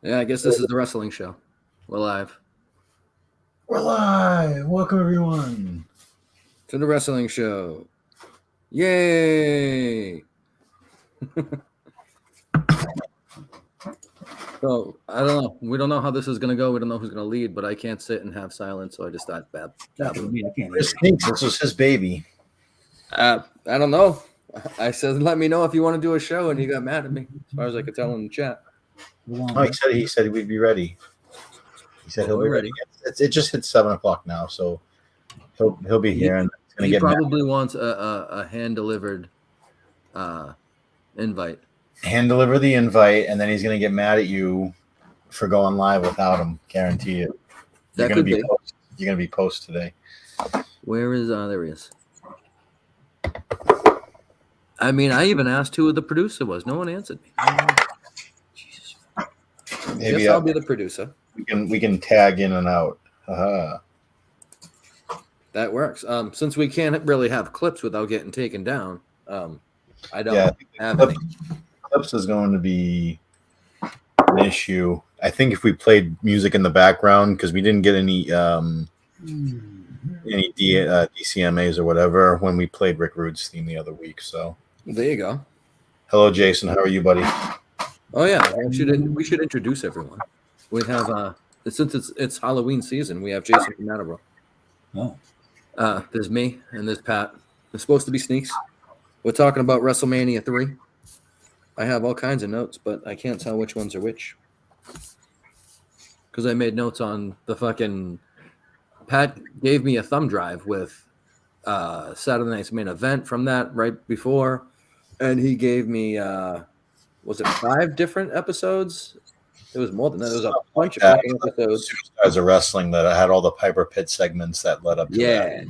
Yeah, I guess this is the wrestling show. We're live. We're live. Welcome, everyone. To the wrestling show. Yay! So, I don't know. We don't know how this is going to go. We don't know who's going to lead, but I can't sit and have silence, so I just thought, This was his baby. I don't know. I said, let me know if you want to do a show, and he got mad at me, as far as I could tell in the chat. Oh, he said we'd be ready. He said he'll be ready. It just hit 7 o'clock now, so he'll be here. And it's gonna he get probably wants a hand-delivered invite. Hand deliver the invite, and then he's gonna get mad at you for going live without him. Guarantee it. You're gonna be post today. Where is there he is. I mean, I even asked who the producer was. No one answered me. Jesus. Maybe I'll be the producer. We can tag in and out. That works. Since we can't really have clips without getting taken down, I don't have any. Clips is going to be an issue. I think if we played music in the background, because we didn't get any DCMAs or whatever when we played Rick Rude's theme the other week. So there you go. Hello, Jason. How are you, buddy? Oh yeah, we should introduce everyone. We have since it's Halloween season, we have Jason from Attleboro. Oh. There's me and there's Pat. There's supposed to be Sneaks. We're talking about WrestleMania 3. I have all kinds of notes, but I can't tell which ones are which. Because I made notes on the fucking... Pat gave me a thumb drive with Saturday Night's Main Event from that right before. And he gave me, was it 5 different episodes? It was more than that. It was a bunch of fucking episodes. Superstars of Wrestling that had all the Piper Pit segments that led up to that.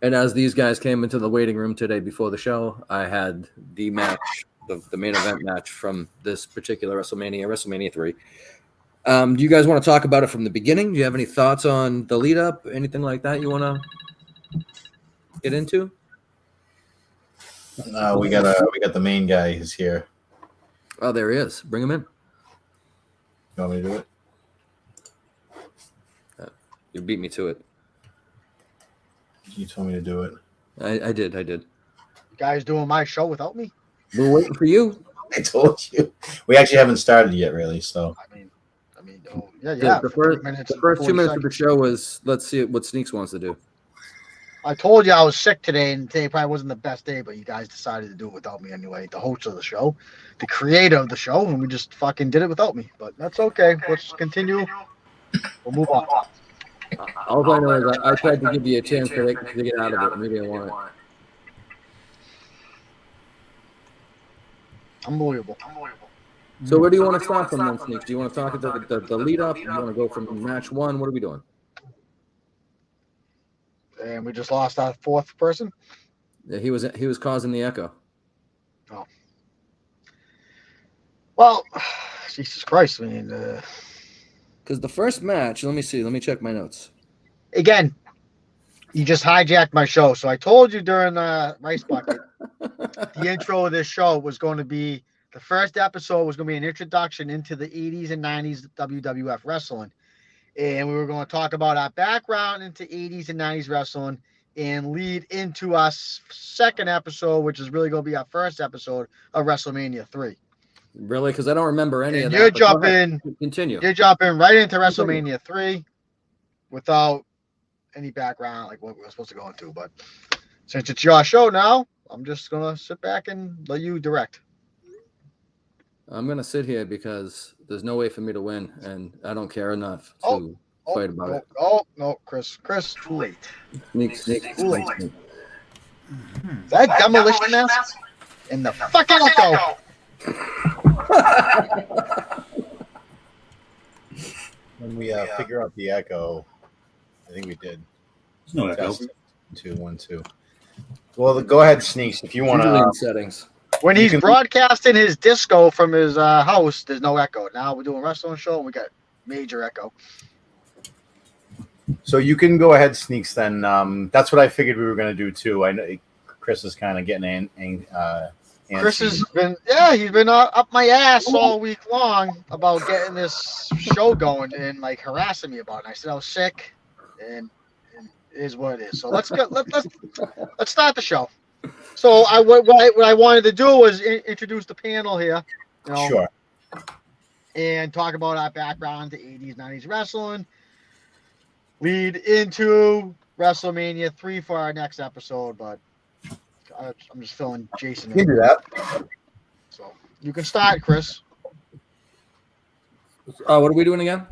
And as these guys came into the waiting room today before the show, I had the match, the main event match from this particular WrestleMania 3. Do you guys want to talk about it from the beginning? Do you have any thoughts on the lead up? Anything like that you want to get into? We got the main guy who's here. Oh, there he is. Bring him in. You want me to do it? You beat me to it. You told me to do it. I did. You guys doing my show without me? We're waiting for you. I told you. We actually haven't started yet, really. So. I mean, yeah. The first 2 minutes of the show was let's see what Sneaks wants to do. I told you I was sick today, and today probably wasn't the best day, but you guys decided to do it without me anyway. The host of the show, the creator of the show, and we just fucking did it without me. But that's okay. Let's continue. We'll move on. All I know is I tried to give you a chance to get out of it, and you didn't want it. Unbelievable. So where do you want to start from then, Sneaks? Do you want to talk about the lead up? Do you want to go from match 1? What are we doing? And we just lost our 4th person. Yeah, he was causing the echo. Oh. Well, Jesus Christ. I mean, because the first match, let me see. Let me check my notes. Again, you just hijacked my show. So I told you during Rice Bucket, the intro of this show was going to be, the first episode was going to be an introduction into the 80s and 90s WWF wrestling. And we were going to talk about our background into 80s and 90s wrestling and lead into our second episode, which is really going to be our first episode of WrestleMania 3. Really? Because I don't remember any of that. Continue. You're jumping right into WrestleMania 3 without any background, like what we were supposed to go into. But since it's your show now, I'm just going to sit back and let you direct. I'm going to sit here because there's no way for me to win, and I don't care enough to fight about it. Oh, no, Chris, too late. Sneak. Too late. Mm-hmm. That demolition mask in the fucking echo. When we figure out the echo, I think we did. There's no echo. 2, 1, 2. Well, go ahead, Sneaks, if you want to. Settings. When he's broadcasting his disco from his house, there's no echo. Now we're doing a wrestling show, and we got major echo. So you can go ahead, Sneaks, then. That's what I figured we were going to do, too. I know Chris is kind of getting Chris has he's been up my ass all week long about getting this show going and like harassing me about it. I said I was sick, and it is what it is. So let's start the show. So what I wanted to do was introduce the panel here, Sure. and talk about our background to 80s, 90s wrestling. Lead into WrestleMania 3 for our next episode, but I'm just filling Jason in. You can do that. So you can start, Chris. What are we doing again?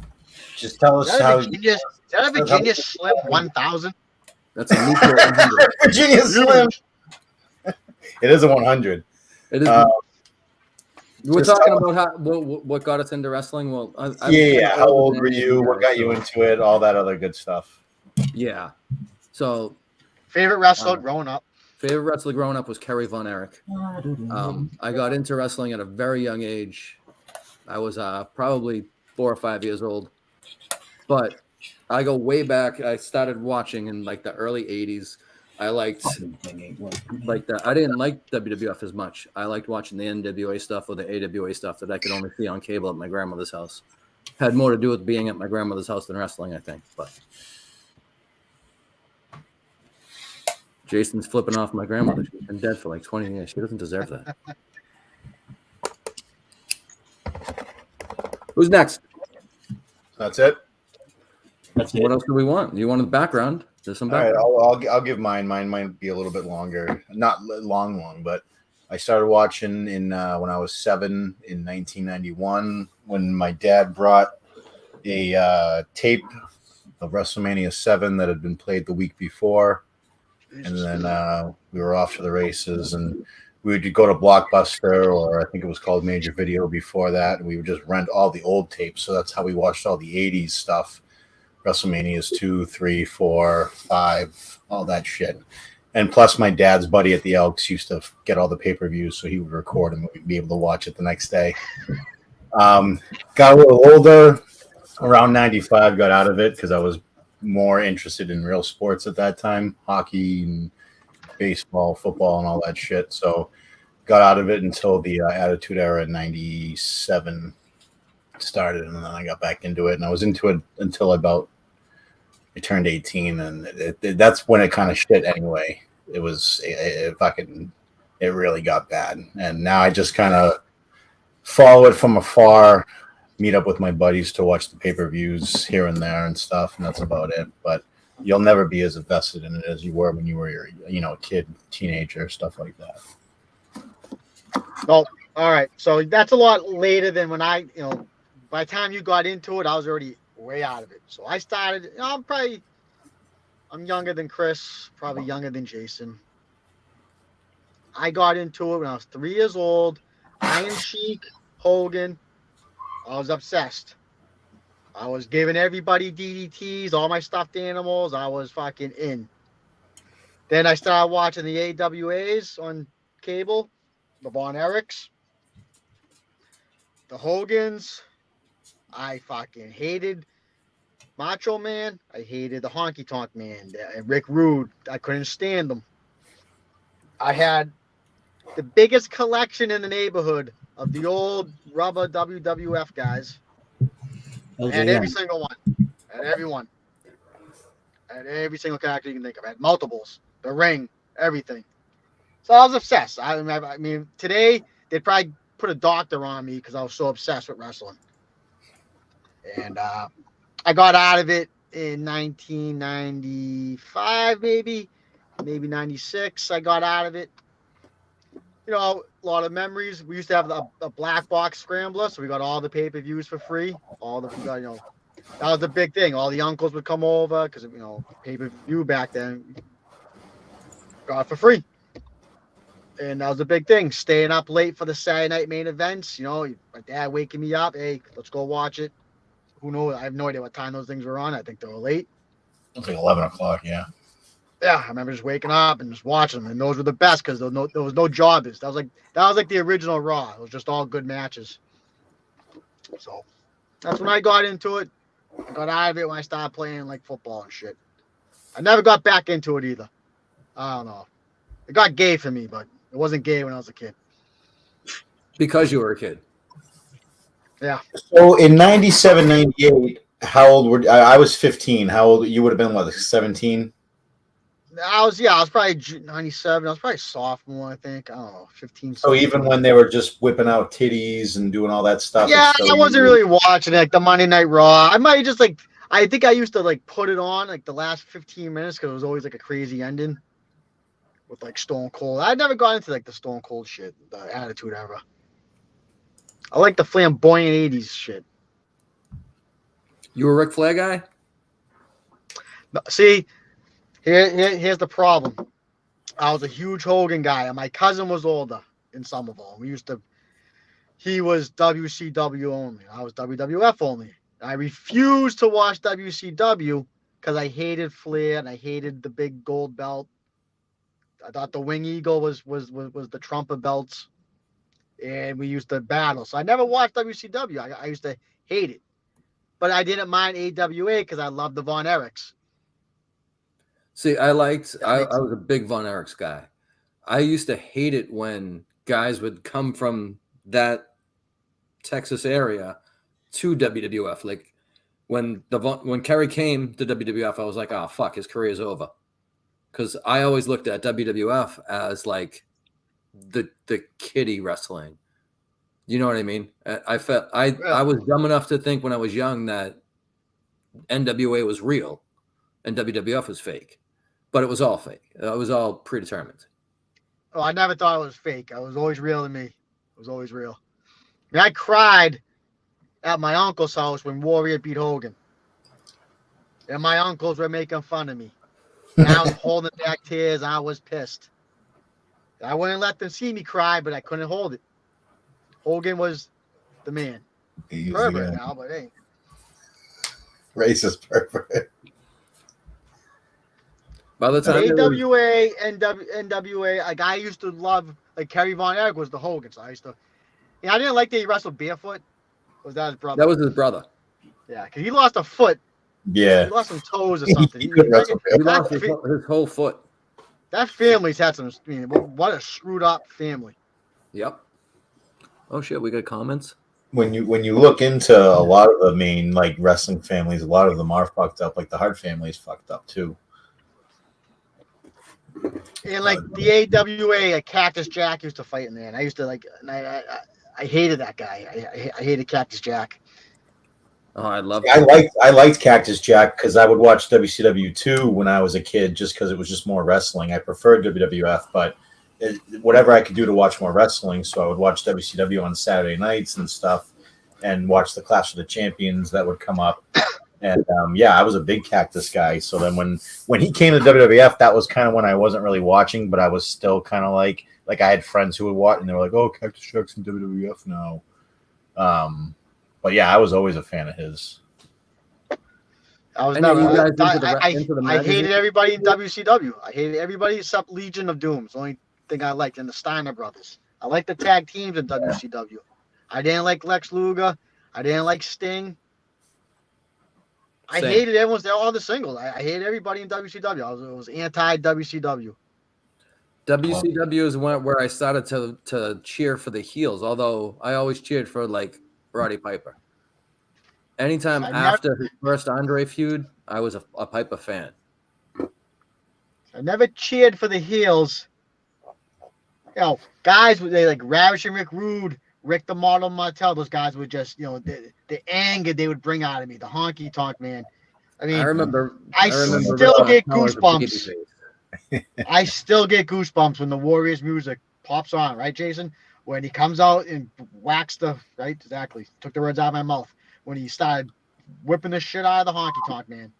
Just tell us how. Is that a Virginia Slim 1000? That's a Newport 100. Virginia Slim. It is a 100. It is. We're talking about what got us into wrestling. Well, How old were you? What got you into it? All that other good stuff. Yeah. So, favorite wrestler growing up. Favorite wrestler growing up was Kerry Von Erich. I got into wrestling at a very young age. I was probably 4 or 5 years old, but I go way back. I started watching in like the early 80s. I liked that. I didn't like WWF as much. I liked watching the NWA stuff or the AWA stuff that I could only see on cable at my grandmother's house. Had more to do with being at my grandmother's house than wrestling, I think. But Jason's flipping off my grandmother. She's been dead for like 20 years. She doesn't deserve that. Who's next? That's it. What else do we want? You want the background? There's some All right, background. I'll give mine. Mine might be a little bit longer, not long, but I started watching when I was 7 in 1991 when my dad brought a tape of WrestleMania 7 that had been played the week before, and then we were off to the races, and we would go to Blockbuster, or I think it was called Major Video before that, and we would just rent all the old tapes. So that's how we watched all the 80s stuff. WrestleManias 2, 3, 4, 5, all that shit. And plus my dad's buddy at the Elks used to get all the pay-per-views, so he would record them and we'd be able to watch it the next day. Got a little older, around 95, got out of it because I was more interested in real sports at that time, hockey and baseball, football, and all that shit. So got out of it until the Attitude Era in 97 started, and then I got back into it, and I was into it until I turned 18, and that's when it kind of shit anyway. It was it really got bad, and now I just kind of follow it from afar, meet up with my buddies to watch the pay-per-views here and there and stuff, and that's about it. But you'll never be as invested in it as you were when you were a kid, teenager, stuff like that. Well, all right, so that's a lot later than when by the time you got into it, I was already way out of it. So I started, I'm younger than Chris, probably younger than Jason. I got into it when I was 3 years old. Iron Sheik, Hogan. I was obsessed. I was giving everybody DDTs, all my stuffed animals. I was fucking in. Then I started watching the AWAs on cable, the Von Erichs, the Hogans. I fucking hated Macho Man. I hated the Honky Tonk Man. Rick Rude. I couldn't stand them. I had the biggest collection in the neighborhood of the old rubber WWF guys. I had every single one. I had every one. I had every single character you can think of. I had multiples. The ring. Everything. So I was obsessed. I mean, today they'd probably put a doctor on me because I was so obsessed with wrestling. And I got out of it in 1995, maybe 96. I got out of it. A lot of memories. We used to have a black box scrambler, so we got all the pay-per-views for free. That was the big thing. All the uncles would come over because pay-per-view back then got it for free. And that was a big thing. Staying up late for the Saturday night main events. My dad waking me up. Hey, let's go watch it. Who knows? I have no idea what time those things were on. I think they were late. It was like 11 o'clock, yeah. Yeah, I remember just waking up and just watching them, and those were the best because there was no jobbers. That was like the original Raw. It was just all good matches. So that's when I got into it. I got out of it when I started playing like football and shit. I never got back into it either. I don't know. It got gay for me, but it wasn't gay when I was a kid. because you were a kid. Yeah. So in 97, 98, how old were I was 15. How old you would have been? What, like 17? I was probably 97. I was probably sophomore, I think. I don't know, 15. So even when they were just whipping out titties and doing all that stuff, Yeah, it's still, I wasn't really watching like the Monday Night Raw. I might just like, I think I used to like put it on like the last 15 minutes because it was always like a crazy ending with like Stone Cold. I never got into like the Stone Cold shit, the Attitude Era. I like the flamboyant 80s shit. You were a Ric Flair guy? See, here's the problem. I was a huge Hogan guy, and my cousin was older in Somerville. He was WCW only. I was WWF only. I refused to watch WCW because I hated Flair and I hated the big gold belt. I thought the Wing Eagle was the trumpet belts, and we used to battle. So I never watched WCW. I used to hate it, but I didn't mind AWA because I loved the Von Erichs. See, I was a big Von Erichs guy. I used to hate it when guys would come from that Texas area to WWF. Like when Kerry came to WWF, I was like, oh fuck, his career's over. Because I always looked at WWF as like the kiddie wrestling. You know what I mean? I was dumb enough to think when I was young that NWA was real and WWF was fake, but it was all fake. It was all predetermined. Oh, I never thought it was fake. It was always real to me. It was always real. I mean, I cried at my uncle's house when Warrior beat Hogan. And my uncles were making fun of me. And I was holding back tears. I was pissed. I wouldn't let them see me cry, but I couldn't hold it. Hogan was the man. Pervert now, but hey. Racist pervert. By the time AWA and NWA, like I used to love, like Kerry Von Erich was the Hogan, so I used to. Yeah, I didn't like that he wrestled barefoot. Or was that his brother? That was his brother. Yeah, because he lost a foot. Yeah. He lost some toes or something. He lost his whole foot. That family's had some. I mean, what a screwed up family. Yep. Oh shit, we got comments. When you look into a lot of the main like wrestling families, a lot of them are fucked up. Like the Hart family is fucked up too. And like the AWA, Cactus Jack used to fight in there, and I used to like. And I hated that guy. I hated Cactus Jack. Oh, I liked Cactus Jack because I would watch WCW too when I was a kid, just because it was just more wrestling. I preferred WWF, but whatever I could do to watch more wrestling, so I would watch WCW on Saturday nights and stuff, and watch the Clash of the Champions that would come up. And I was a big Cactus guy. So then when he came to WWF, that was kind of when I wasn't really watching, but I was still kind of like I had friends who would watch, and they were like, "Oh, Cactus Jack's in WWF now." But yeah, I was always a fan of his. I hated everybody in WCW. I hated everybody except Legion of Doom. It's the only thing I liked, and the Steiner brothers. I liked the tag teams in WCW. I didn't like Lex Luger. I didn't like Sting. I hated all the singles. I hated everybody in WCW. I was anti-WCW. WCW is where I started to cheer for the heels, although I always cheered for like Roddy Piper. Anytime after his first Andre feud, I was a Piper fan. I never cheered for the heels. You know, guys, they like Ravishing Rick Rude, Rick the Model Martel. Those guys would just, you know, the anger they would bring out of me, the honky tonk man. I mean, I remember still get goosebumps. I still get goosebumps when the Warriors music pops on, right, Jason? When he comes out and whacks right? Exactly. Took the words out of my mouth. When he started whipping the shit out of the honky tonk man.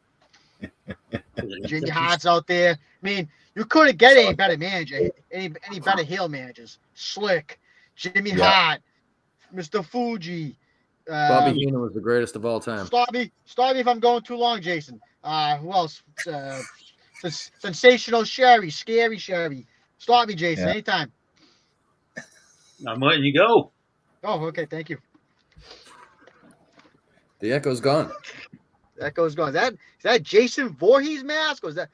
Jimmy Hart's out there. I mean, you couldn't get any better manager, any better heel managers. Slick, Jimmy Hart, Mr. Fuji. Bobby Heenan was the greatest of all time. Stop me if I'm going too long, Jason. Who else? Sensational Sherry, Scary Sherry. Stop me, Jason, anytime. I'm letting you go. Oh, okay, thank you. The echo's gone. The echo's gone. Is that Jason Voorhees mask, or is that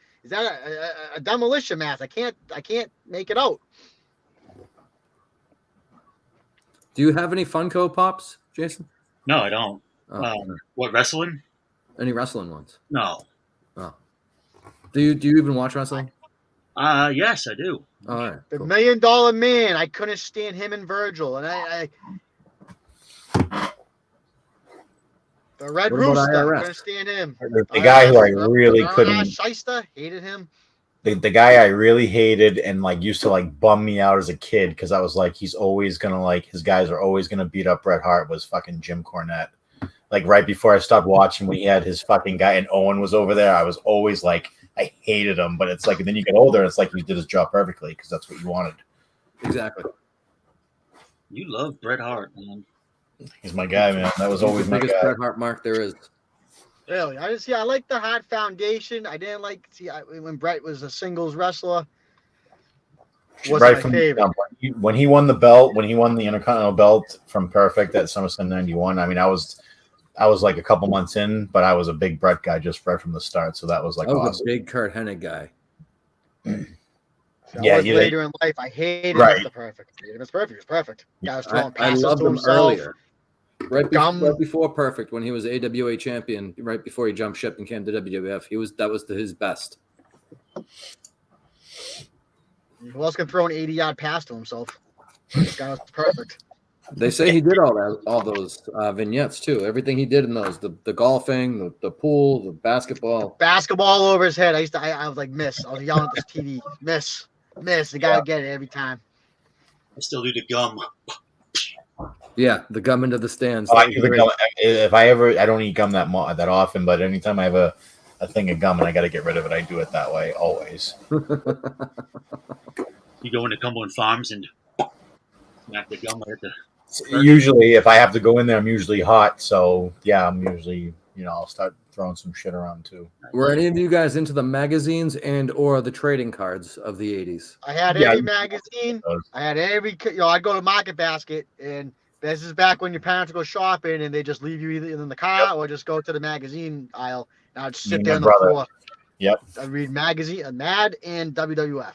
a demolition mask? I can't make it out. Do you have any Funko Pops, Jason? No, I don't. Oh, What, wrestling? any wrestling ones? No. Oh. Do you even watch wrestling? Yes, I do. All right. The Cool. $1 Million Man. I couldn't stand him and Virgil, and I the Red What about Rooster. IRS? Couldn't stand him. The guy who I really couldn't. Shyster, hated him. The guy I really hated and like used to like bum me out as a kid because I was like, he's always gonna like his guys are always gonna beat up Bret Hart was fucking Jim Cornette. Like right before I stopped watching, when he had his fucking guy and Owen was over there, I was always like, I hated him. But it's like, and then you get older, it's like he did his job perfectly because that's what you wanted. Exactly. You love Bret Hart, man. He's my guy, man. That was always the my biggest guy. Bret Hart mark there is. Really, I like the Hart Foundation. I didn't like when Bret was a singles wrestler. Was Right my from favorite. When he won the belt, when he won the Intercontinental belt from Perfect at SummerSlam '91. I mean, I was like a couple months in, but I was a big Bret guy just right from the start. So that was like I was awesome. a big Kurt Hennig guy. Later in life, I hated Mr. Perfect. I hated Mr. Perfect. He was perfect. Guy was throwing I passes loved to him himself. earlier. Right before Perfect, when he was AWA champion, right before he jumped ship and came to WWF, that was his best. Who else can throw an 80-yard pass to himself? This guy was perfect. They say he did all those vignettes too. Everything he did in those, the golfing, the pool, the basketball. Basketball over his head. I was like, miss. I was yelling at this TV. Miss. The guy would get it every time. I still do the gum. Yeah, the gum into the stands. Oh, I do the gum. I don't eat gum that often, but anytime I have a thing of gum and I got to get rid of it, I do it that way always. You go into Cumberland Farms and knock the gum right there. Usually, if I have to go in there, I'm usually hot. So yeah, I'm usually, I'll start throwing some shit around too. Were any of you guys into the magazines and or the trading cards of the 80s? I had every magazine. I had every. I'd go to Market Basket, and this is back when your parents go shopping and they just leave you either in the car or just go to the magazine aisle. And I'd sit there on the floor. Yep. I'd read magazine, Mad and WWF.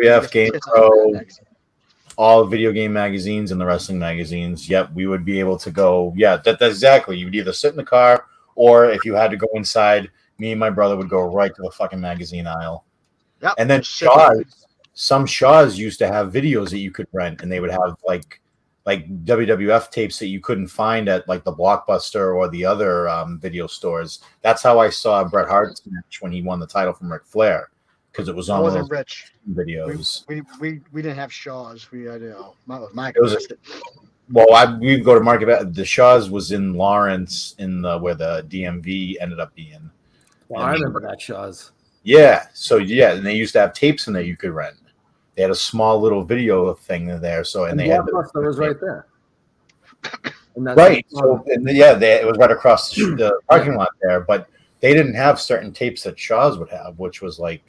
WWF, Game Pro, all video game magazines and the wrestling magazines. Yep, we would be able to go. Yeah, that's exactly. You would either sit in the car, or if you had to go inside, me and my brother would go right to the fucking magazine aisle. Yep. And then some Shaws used to have videos that you could rent, and they would have like WWF tapes that you couldn't find at like the Blockbuster or the other video stores. That's how I saw Bret Hart's match when he won the title from Ric Flair, because it was on those rich videos. We didn't have Shaws. We had we'd go to Market. The Shaws was in Lawrence, where the DMV ended up being. Well, I remember that Shaws. Yeah. So yeah, and they used to have tapes in there you could rent. They had a small little video thing there. So and they had Blockbuster was right there. Right. So it was right across the parking lot there. But they didn't have certain tapes that Shaws would have, which was like,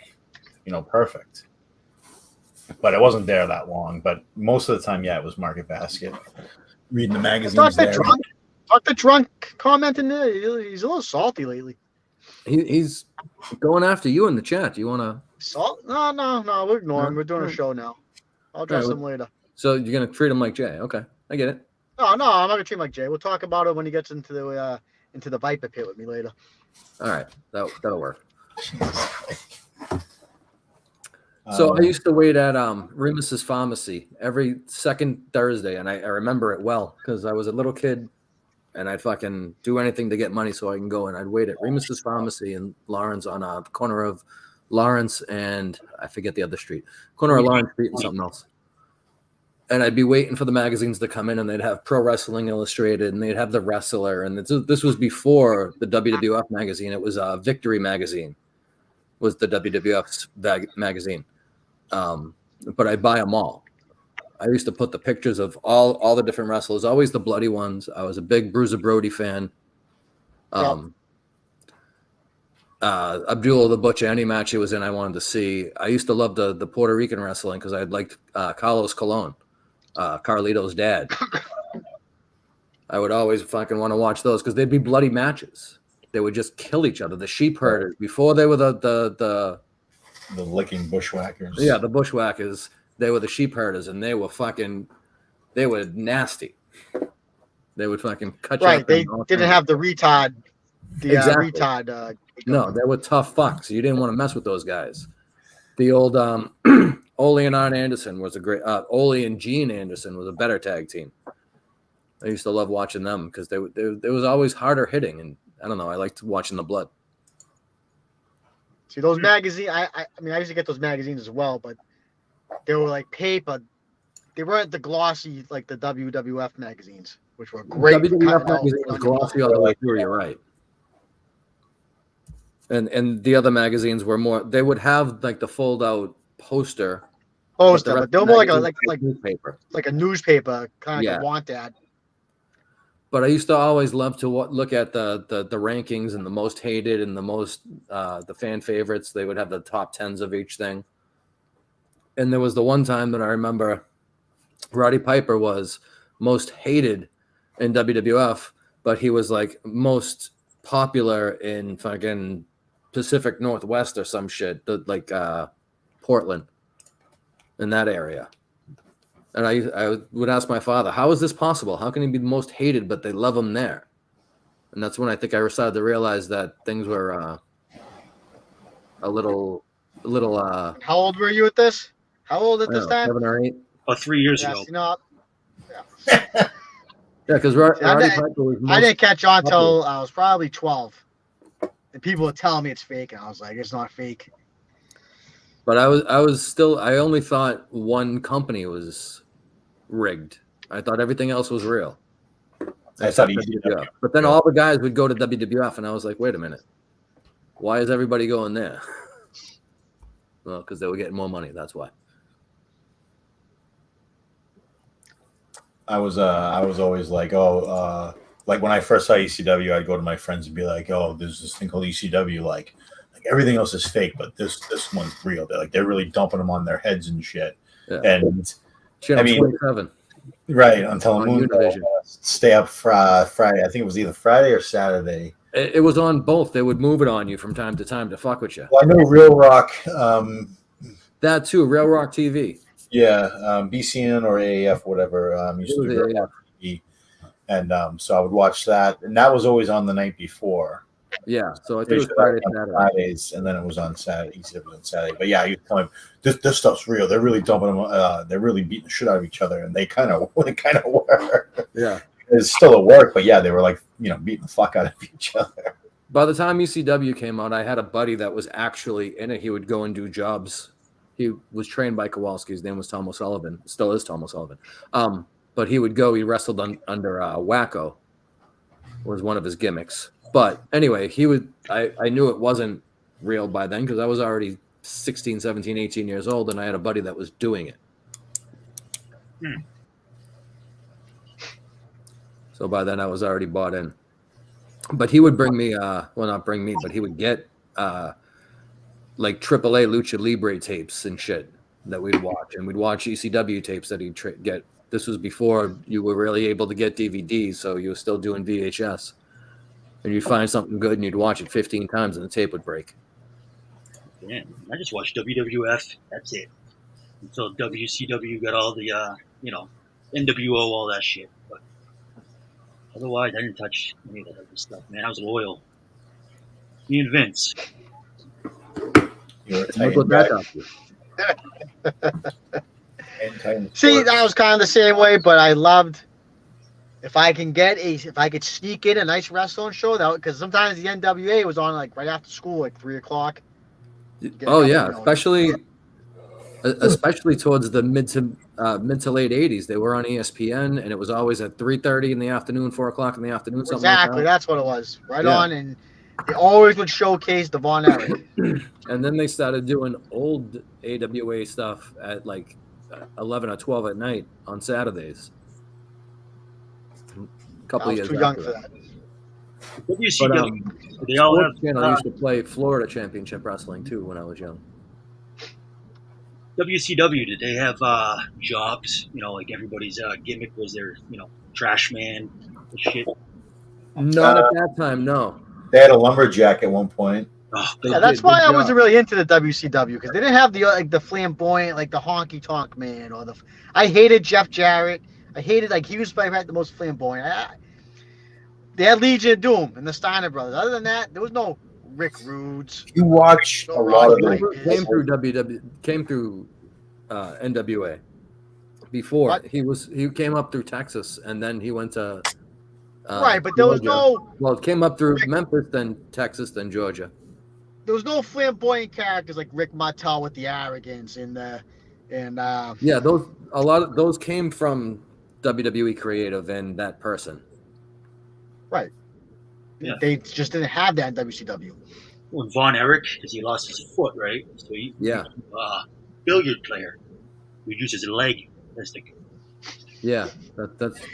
perfect. But it wasn't there that long. But most of the time, it was Market Basket. Reading the magazines there. Dr. Drunk commenting there. He's a little salty lately. He's going after you in the chat. Do you want to? Salt? No. We're ignoring him. We're doing a show now. I'll address him later. So you're going to treat him like Jay. Okay. I get it. No, I'm not going to treat him like Jay. We'll talk about it when he gets into the Viper pit with me later. All right. That'll work. So I used to wait at Remus's Pharmacy every second Thursday, and I remember it well because I was a little kid, and I'd fucking do anything to get money so I can go, and I'd wait at Remus's Pharmacy in Lawrence on the corner of Lawrence and I forget the other street, corner of Lawrence Street and something else. And I'd be waiting for the magazines to come in, and they'd have Pro Wrestling Illustrated, and they'd have The Wrestler, and this was before the WWF magazine. It was Victory magazine, was the WWF's magazine. But I buy them all. I used to put the pictures of all the different wrestlers, always the bloody ones. I was a big Bruiser Brody fan. Abdullah the Butcher, any match he was in, I wanted to see. I used to love the Puerto Rican wrestling because I liked Carlos Colon, Carlito's dad. I would always fucking want to watch those because they'd be bloody matches. They would just kill each other. The sheep herders, before they were the licking bushwhackers. Yeah, the bushwhackers. They were the sheep herders, and they were fucking they were nasty. They would fucking cut you Right. up. They in all didn't kinds. have the retard. The Exactly. retard. No, they were tough fucks. You didn't want to mess with those guys. The old Ole and Arn Anderson was a great. Ole and Gene Anderson was a better tag team. I used to love watching them because they was always harder hitting, and I don't know. I liked watching the blood. See those magazines. I mean, I used to get those magazines as well, but they were like paper. They weren't the glossy like the WWF magazines, which were great. WWF magazine was glossy all the way through. You're right. And the other magazines were more. They would have like the fold out poster. But they were more like newspaper, like a newspaper kind of Yeah. like a want ad. But I used to always love to look at the rankings and the most hated and the most the fan favorites. They would have the top 10s of each thing. And there was the one time that I remember Roddy Piper was most hated in WWF, but he was like most popular in fucking Pacific Northwest or some shit, like Portland, in that area. And I would ask my father, how is this possible? How can he be the most hated, but they love him there? And that's when I think I started to realize that things were a little. How old were you at this? How old at this time? 7 or 8. Oh, 3 years ago. You know, Yeah, because Roddy Piper was. I didn't catch on until I was probably 12, and people were telling me it's fake, and I was like, it's not fake. But I only thought one company was rigged. I thought everything else was real. I thought WWF. But then all the guys would go to WWF, and I was like, wait a minute. Why is everybody going there? Well, because they were getting more money. That's why. I was always like, like when I first saw ECW, I'd go to my friends and be like, oh, there's this thing called ECW, like everything else is fake, but this one's real. They're really dumping them on their heads and shit. Yeah. And Channel 27. Right, until Moon stay up Friday. I think it was either Friday or Saturday. It was on both. They would move it on you from time to time to fuck with you. Well, I know Real Rock. That too, Real Rock TV. Yeah, BCN or AAF, whatever. Used to do Real Rock TV. And so I would watch that. And that was always on the night before. Yeah, so I think it was Friday, Saturday. Fridays, and then it was on Saturday. ECW was on Saturday. But yeah, he was telling me, this stuff's real. They're really dumping them. They're really beating the shit out of each other. And they kind of were. Yeah. It's still at work, but yeah, they were like, beating the fuck out of each other. By the time ECW came out, I had a buddy that was actually in it. He would go and do jobs. He was trained by Kowalski. His name was Tom O'Sullivan. Still is Tom O'Sullivan. But he would go. He wrestled under Wacko. Was one of his gimmicks. But anyway, I knew it wasn't real by then because I was already 16, 17, 18 years old, and I had a buddy that was doing it. So by then I was already bought in. But he would bring me, not bring me, but he would get like AAA Lucha Libre tapes and shit that we'd watch. And we'd watch ECW tapes that he'd get. This was before you were really able to get DVDs, so you were still doing VHS. And you'd find something good and you'd watch it 15 times and the tape would break. Damn, I just watched WWF. That's it. Until WCW got all the, NWO, all that shit. But otherwise, I didn't touch any of that other stuff, man. I was loyal. Me and Vince. You're Look what that got you. See, I was kind of the same way, but I loved if I could sneak in a nice wrestling show, that because sometimes the NWA was on like right after school, like 3:00. Oh yeah, especially towards the mid to late 80s. They were on ESPN, and it was always at 3:30 in the afternoon, 4:00 in the afternoon. Something exactly, like that. That's what it was. Right on, and they always would showcase the Von Erich. And then they started doing old AWA stuff at like 11 or 12 at night on Saturdays. A couple I was years too young after for that. WCW, they all have. Channel used to play Florida Championship Wrestling too when I was young. WCW, did they have jobs? Like everybody's gimmick was their, trash man and shit. Not at that time, no. They had a lumberjack at one point. Oh, Yeah, that's why I wasn't really into the WCW because they didn't have the flamboyant, like the honky tonk man or the. I hated Jeff Jarrett. I hated like he was probably the most flamboyant. They had Legion of Doom and the Steiner brothers. Other than that, there was no Rick Rudes. You watch No a lot of Roddy the Piper. Came through came through NWA. Before What? he came up through Texas, and then he went to Right, but there was Georgia. no Well, it came up through Memphis, then Texas, then Georgia. flamboyant characters like Rick Martel with the arrogance and Yeah, a lot of those came from WWE creative and that person. right. Yeah. They just didn't have that in WCW. Well, Von Erich, because he lost his foot, right? So he billiard player who uses his leg as the. Yeah,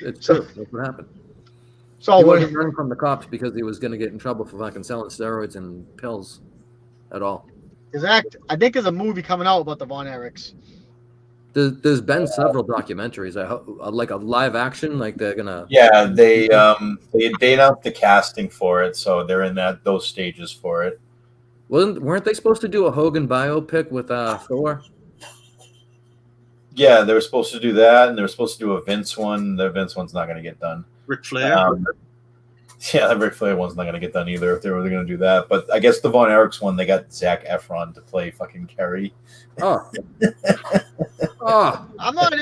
it's So- true. That's what happened. So He when, wasn't running from the cops because he was going to get in trouble for fucking selling steroids and pills at all. I think there's a movie coming out about the Von Erichs. There's been several documentaries. I hope, like a live action, like they're gonna. Yeah, they announced the casting for it, so they're in those stages for it. Weren't they supposed to do a Hogan biopic with Thor? Yeah, they were supposed to do that, and they were supposed to do a Vince one. The Vince one's not going to get done. Ric Flair. Yeah, the Ric Flair one's not going to get done either if they were going to do that. But I guess the Von Erichs one, they got Zac Efron to play fucking Kerry. Oh, oh, I'm not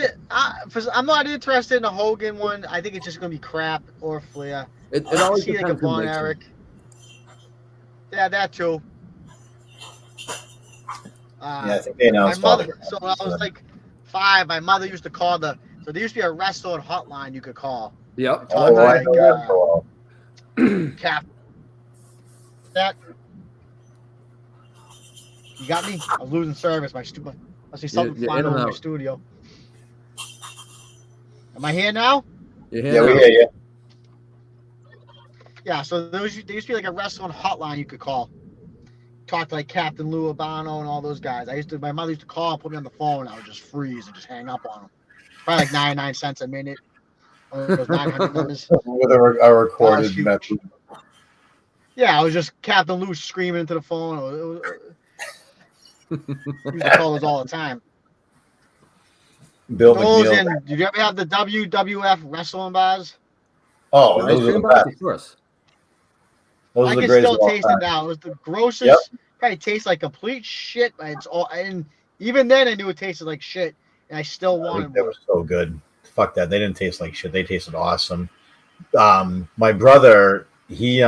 interested in the Hogan one. I think it's just gonna be crap or Flair. it I always see like a depends who Von makes them. Erich. Yeah, that too. Yeah, I think they My announced all mother. that. So when I was like 5, my mother used to call so there used to be a wrestling hotline you could call. Yep. Oh, I Like, know that so well. Cap. That. You got me? I was losing service. I see something You're flying in and over my out. studio. Am I here now? You Yeah, we hear you. Yeah, so there used to be like a wrestling hotline you could call. Talk to like Captain Lou Albano and all those guys. My mother used to call and put me on the phone, and I would just freeze and just hang up on them. Probably like 99 cents a minute. Those 900 numbers. With a recorded huge. message. Yeah, I was just Captain Lou screaming into the phone. Used to call those all the time. Bill Those McNeil. and did you ever have the WWF wrestling bars? Oh, Ice those are cream the bars, best. of course. Those I are the can greatest still of all taste it time. now. It was the grossest. Yep. Probably tastes like complete shit, but it's all. And even then, I knew it tasted like shit, and I still wanted They one. were so good. Fuck that. They didn't taste like shit. They tasted awesome. My brother, he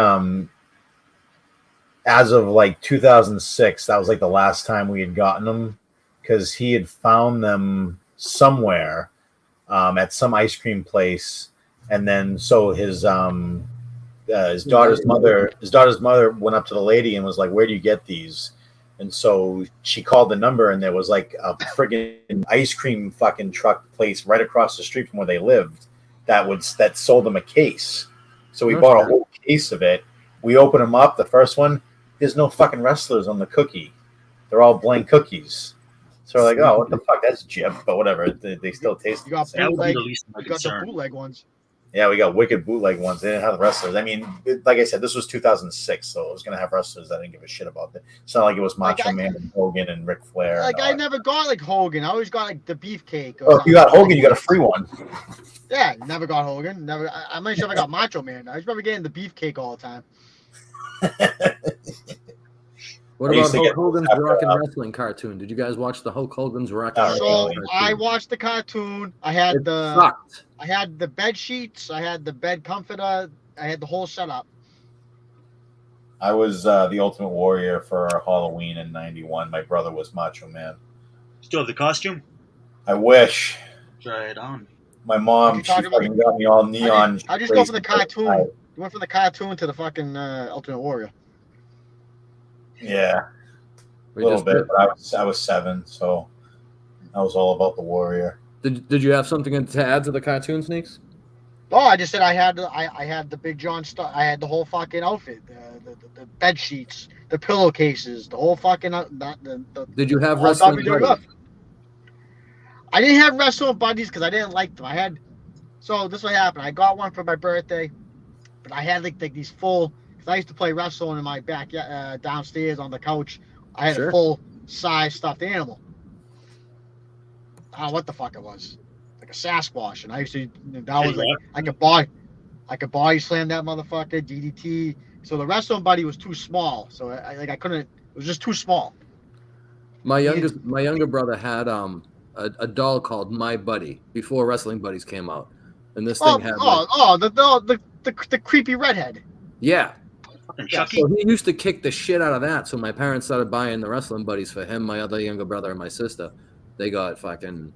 as of like 2006, that was like the last time we had gotten them because he had found them somewhere at some ice cream place, and then so his daughter's mother went up to the lady and was like, "Where do you get these?" And so she called the number, and there was like a friggin' ice cream fucking truck place right across the street from where they lived that sold them a case. So we bought a whole case of it. We opened them up. The first one, there's no fucking wrestlers on the cookie. They're all blank cookies. So we're like, oh, what the fuck? That's Jim. But whatever. They still taste You got the That same. would be bootleg. the least of my You got the concern. bootleg ones. Yeah, we got wicked bootleg ones. They didn't have the wrestlers. I mean, like I said, this was 2006, so it was going to have wrestlers that didn't give a shit about it. It's not like it was Macho Man and Hogan and Ric Flair. Like and all I that. never got like Hogan. I always got like the beefcake. Oh, if you got Hogan, you got a free one. Yeah, never got Hogan. Never. I'm not sure if I got Macho Man. I just remember getting the beefcake all the time. What I about used to Hulk get Hogan's after, Rock and Wrestling cartoon? Did you guys watch the Hulk Hogan's Rock and Oh, Wrestling So cartoon? I watched the cartoon. I had It the sucked. bed sheets. I had the bed comforter. I had the whole setup. I was the Ultimate Warrior for Halloween in '91. My brother was Macho Man. Still have the costume? I wish. Try it on. My mom, You she talking about- fucking got me all neon. I just go for the crazy. cartoon. You went from the cartoon to the fucking Ultimate Warrior. Yeah, a We little just- bit. But I was 7, so I was all about the Warrior. Did you have something to add to the cartoon, Sneaks? Oh, I just said I had the Big John stuff. I had the whole fucking outfit, the bed sheets, the pillowcases, the whole fucking Did you have all wrestling WWF. buddies? I didn't have wrestling buddies because I didn't like them. So this is what happened. I got one for my birthday, but I had like these full. Because I used to play wrestling in my back downstairs on the couch. I had Sure. a full size stuffed animal. I don't know what the fuck it was. like a Sasquatch, and I used to that Hey, was like Rock. I could body slam that motherfucker, DDT. So the wrestling buddy was too small, so I couldn't. It was just too small. My younger brother had a doll called My Buddy before Wrestling Buddies came out, and this thing had The creepy redhead. yeah. Fucking Yes. Chucky. So he used to kick the shit out of that. So my parents started buying the Wrestling Buddies for him, my other younger brother, and my sister. They got fucking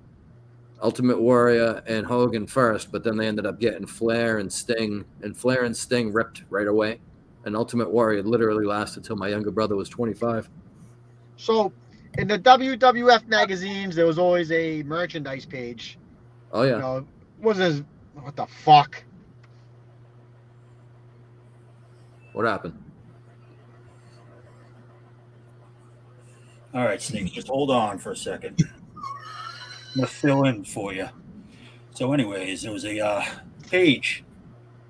Ultimate Warrior and Hogan first, but then they ended up getting Flair and Sting, and Flair and Sting ripped right away. And Ultimate Warrior literally lasted till my younger brother was 25. So in the WWF magazines, there was always a merchandise page. Oh yeah. You know, what the fuck? What happened? All right, Sneaks, just hold on for a second. I'm going to fill in for you. So anyways, there was a page.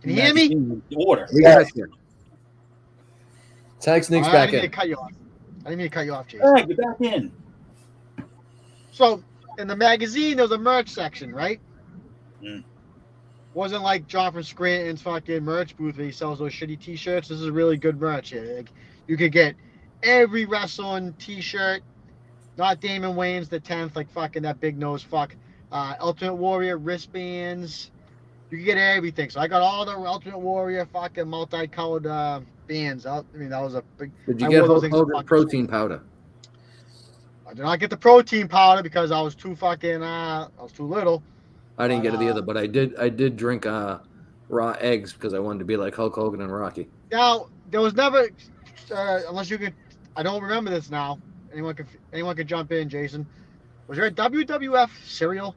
Can you hear me? in Order. Yeah. Tag Sneaks I back didn't mean in. to cut you off. I didn't mean to cut you off, Jason. All right, get back in. So in the magazine, there was a merch section, right? Mm. Wasn't like John from Scranton's fucking merch booth where he sells those shitty T-shirts. This is really good merch here. Like, you could get every wrestling T-shirt, not Damon Wayans the 10th, like fucking that big nose fuck. Ultimate Warrior wristbands. You could get everything. So I got all the Ultimate Warrior fucking multicolored bands. I mean, that was a big. Did you I get wore those Hulk things to Hogan fucking protein school. powder? I did not get the protein powder because I was too fucking. I was too little. I didn't get it either, but I did drink raw eggs because I wanted to be like Hulk Hogan and Rocky. Now there was never, unless you could. I don't remember this now. Anyone could jump in, Jason. Was there a WWF cereal?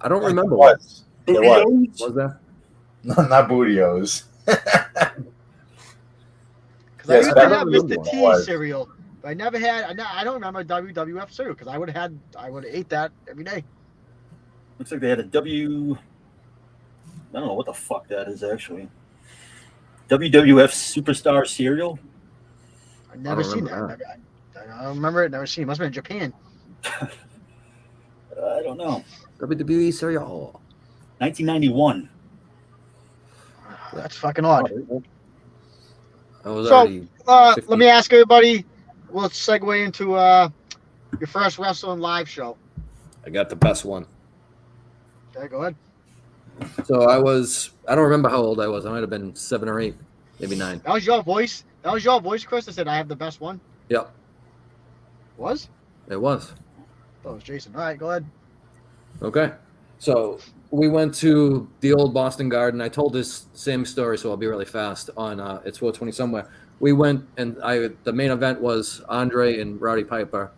I don't remember What? what There was. was that. Not Bootios. Because Yes, I used I to have remember Mr. what it T was. cereal, but I never had. I don't remember WWF cereal because I would have ate that every day. Looks like they had a W. I don't know what the fuck that is actually. WWF Superstar Cereal. I've never don't seen that. remember I don't remember it. Never seen it. Must have been in Japan. I don't know. WWE cereal. 1991. That's fucking odd. I was So, already. let 50. me ask everybody. Let's segue into your first wrestling live show. I got the best one. Okay, go ahead. So I don't remember how old I was. I might have been 7 or 8, maybe 9. That was your voice. That was your voice, Chris. That said I have the best one. Yep, Was? it was. That was Jason. All right, go ahead. Okay. So we went to the old Boston Garden. I told this same story, so I'll be really fast on it's 420 somewhere. We went and the main event was Andre and Rowdy Piper.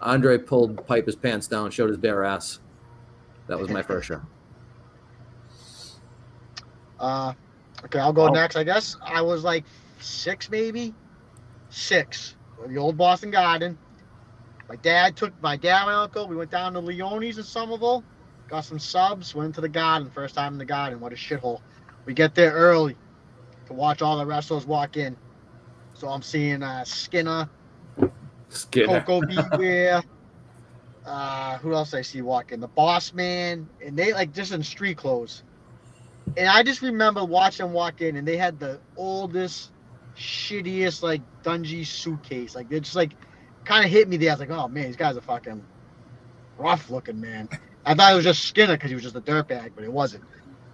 Andre pulled Piper's pants down, showed his bare ass. That was my first show. Okay, I'll go Oh. next, I guess. I was like 6, maybe 6. The old Boston Garden. My dad, my uncle. We went down to Leone's in Somerville, got some subs, went to the Garden. First time in the Garden. What a shithole. We get there early to watch all the wrestlers walk in. So I'm seeing Skinner, Coco Beware. Who else I see walking? The Boss Man, and they like just in street clothes. And I just remember watching them walk in, and they had the oldest, shittiest like dungy suitcase. Like they just like kind of hit me there. I was like, oh man, these guys are fucking rough looking, man. I thought it was just Skinner because he was just a dirtbag, but it wasn't.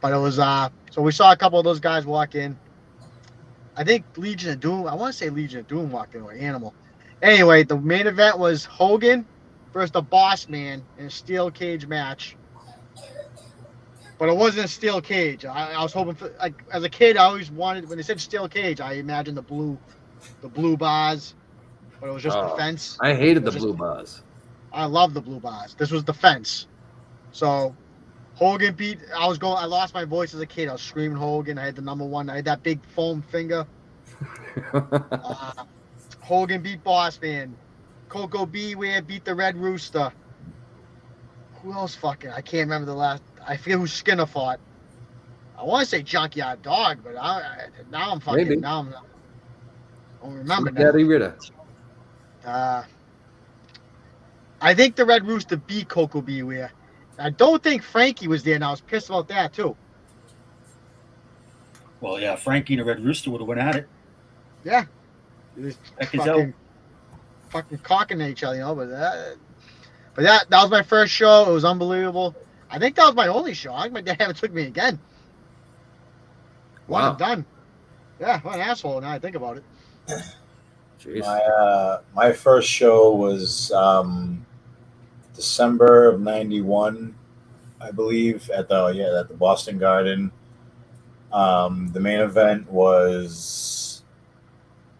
But it was so we saw a couple of those guys walk in. I think Legion of Doom. I want to say Legion of Doom walked in or Animal. Anyway, the main event was Hogan versus the Boss Man in a steel cage match. But it wasn't a steel cage. I was hoping for, like, as a kid, I always wanted, when they said steel cage, I imagined the blue bars, but it was just the fence. I hated the Just- blue bars. I love the blue bars. This was the fence. So Hogan beat, I lost my voice as a kid. I was screaming Hogan. I had the number 1. I had that big foam finger. Hogan beat Boss Man. Coco Beware beat the Red Rooster. Who else fucking? I can't remember the last. I forget who Skinner fought. I want to say Junkyard Dog, but now I'm fucking. Maybe. Now I don't remember now. Daddy Ritter. I think the Red Rooster beat Coco Beware. I don't think Frankie was there, and I was pissed about that too. Well, yeah, Frankie and the Red Rooster would have went at it. Yeah, it was Heck is out. fucking cocking at each other, But that was my first show. It was unbelievable. I think that was my only show. I think my dad haven't took me again. One Wow. and done. Yeah, what an asshole. Now I think about it. Jeez. My first show was December of '91, I believe, at the Boston Garden. The main event was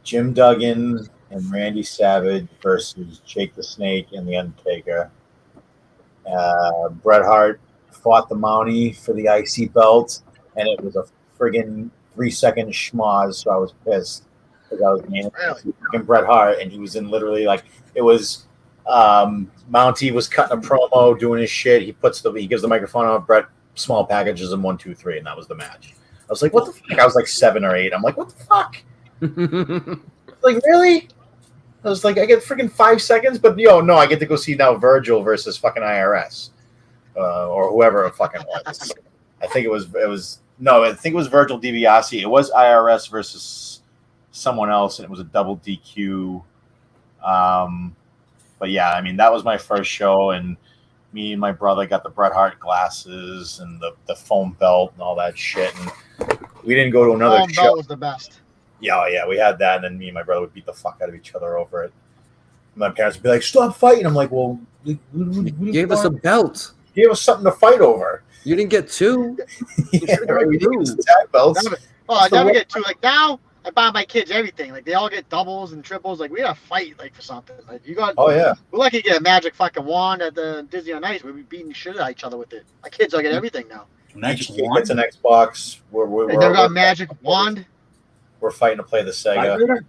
Jim Duggan and Randy Savage versus Jake the Snake and The Undertaker. Bret Hart fought the Mountie for the IC belt, and it was a friggin' 3-second schmoz, so I was pissed because I was freaking Bret Hart, and he was in literally like it was. Mountie was cutting a promo, doing his shit. He gives the microphone out. Bret small packages him 1, 2, 3, and that was the match. I was like, what the fuck? I was like 7 or 8. I'm like, what the fuck? Like, really? I was like, I get freaking 5 seconds, but no, I get to go see now Virgil versus fucking IRS or whoever it fucking was. I think it was Virgil DiBiase. It was IRS versus someone else, and it was a double DQ. But yeah, I mean, that was my first show, and me and my brother got the Bret Hart glasses and the foam belt and all that shit. And we didn't go to another Foam show. belt was the best. Yeah, we had that, and then me and my brother would beat the fuck out of each other over it. My parents would be like, "Stop fighting!" I'm like, "Well, You gave us a belt. Gave us something to fight over." You didn't get 2. Yeah, right, we didn't get tag belts. I never get 2. Like now, I buy my kids everything. Like they all get doubles and triples. Like we gotta fight like for something. Like you got. Oh yeah. We're lucky to get a magic fucking wand at the Disney on Ice. We'd be beating shit at each other with it. My kids all get everything now. Magic Each kid wand. gets an Xbox. They never got a magic wand. We're fighting to play the Sega. Vibrator?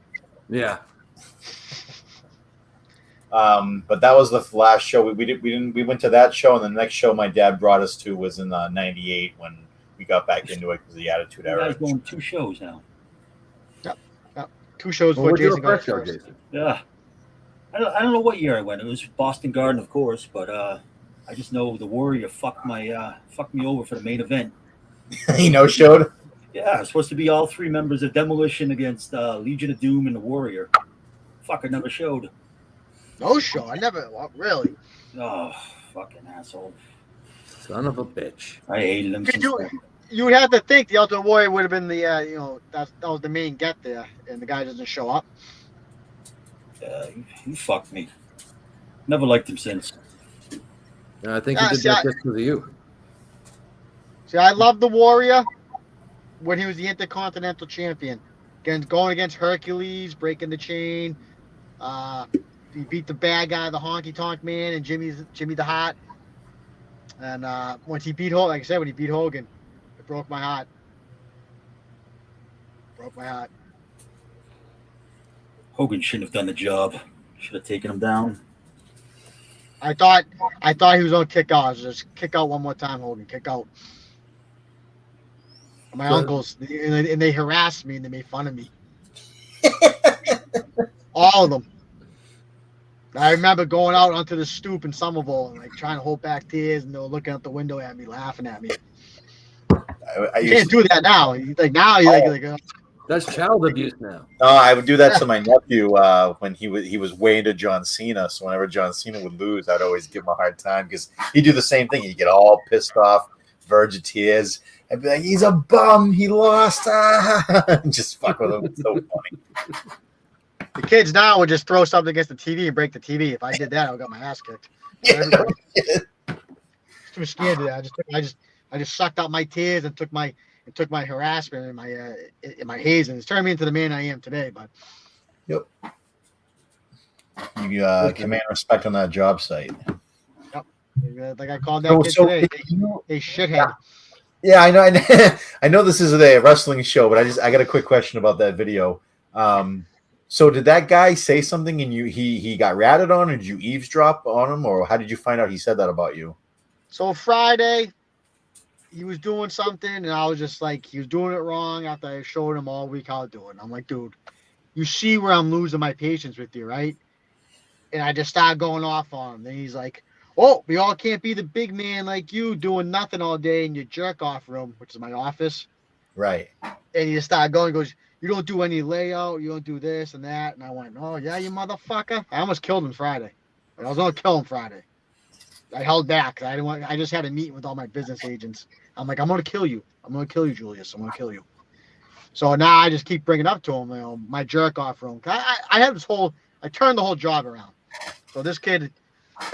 Yeah. But that was the last show we went to that show, and the next show my dad brought us to was in '98 when we got back into it because of the Attitude You Era. guys going 2 shows now. 2 shows Well, for what's your Jason got first show, first. Jason? Yeah. I don't know what year I went. It was Boston Garden, of course, but I just know the Warrior fucked me over for the main event. He no-showed. Yeah, it was supposed to be all 3 members of Demolition against Legion of Doom and the Warrior. Fucker never showed. No show. I never. Well, really. Oh, fucking asshole. Son of a bitch. I hated him. You would have to think the Ultimate Warrior would have been the that was the main get there, and the guy doesn't show up. He fucked me. Never liked him since. I think he did that just because of you. See, I love the Warrior when he was the Intercontinental Champion, going against Hercules, breaking the chain. He beat the bad guy, the Honky Tonk Man, and Jimmy the Hot. And once he beat Hogan, like I said, when he beat Hogan, it broke my heart. Hogan shouldn't have done the job. Should have taken him down. I thought he was gonna kick out. I was just kick out one more time, Hogan. Kick out. My uncles, and they harassed me and they made fun of me. All of them. I remember going out onto the stoop in Somerville and like trying to hold back tears, and they were looking out the window at me, laughing at me. You can't do that now. Like now, That's child abuse now. No, I would do that to my nephew when he was way into John Cena. So whenever John Cena would lose, I'd always give him a hard time because he'd do the same thing. He'd get all pissed off, verge of tears. I'd be like, "He's a bum. He lost." And just fuck with him. It's so funny. The kids now would just throw something against the TV and break the TV. If I did that, I would got my ass kicked. Too scared to that. I just sucked out my tears and took my harassment and my hazing. It's turned me into the man I am today. But Yep. You command respect on that job site. Yep. Like I called that kid today. Hey, shithead. Yeah, I know. I know this is a wrestling show, but I got a quick question about that video. So did that guy say something and he got ratted on, or did you eavesdrop on him, or how did you find out he said that about you? So Friday, he was doing something, and I was just like, he was doing it wrong after I showed him all week how to do it. And I'm like, dude, you see where I'm losing my patience with you, right? And I just started going off on him. And he's like, oh, we all can't be the big man like you doing nothing all day in your jerk off room, which is my office. Right. And he just started going, goes, you don't do any layout, you don't do this and that. And I went, oh, yeah, you motherfucker. I almost killed him Friday. I was going to kill him Friday. I held back. I didn't want. I just had a meeting with all my business agents. I'm like, I'm going to kill you. I'm going to kill you, Julius. I'm going to kill you. So now I just keep bringing up to him, my jerk off room. I have this whole, I turned the whole job around. So this kid,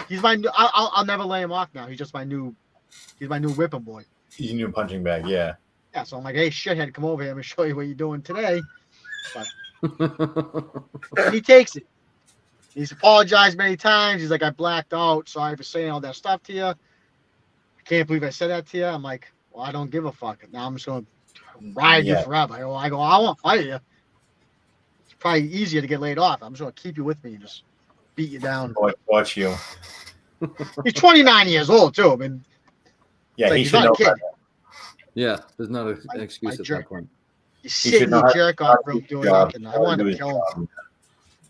he's my, I'll never lay him off now. He's just he's my new whipping boy. He's a new punching bag. Yeah. Yeah, so I'm like, hey, shithead, come over here. I'm going to show you what you're doing today. But and he takes it. He's apologized many times. He's like, I blacked out. Sorry for saying all that stuff to you. I can't believe I said that to you. I'm like, well, I don't give a fuck. Now I'm just going to ride you forever. I won't fight you. It's probably easier to get laid off. I'm just going to keep you with me and just beat you down. Watch you. He's 29 years old, too. I mean, Yeah, like, he he's should not know a kid. better. Yeah, there's not an excuse at that point. You sit in your jerk off room doing nothing. I wanted to do kill him. his job.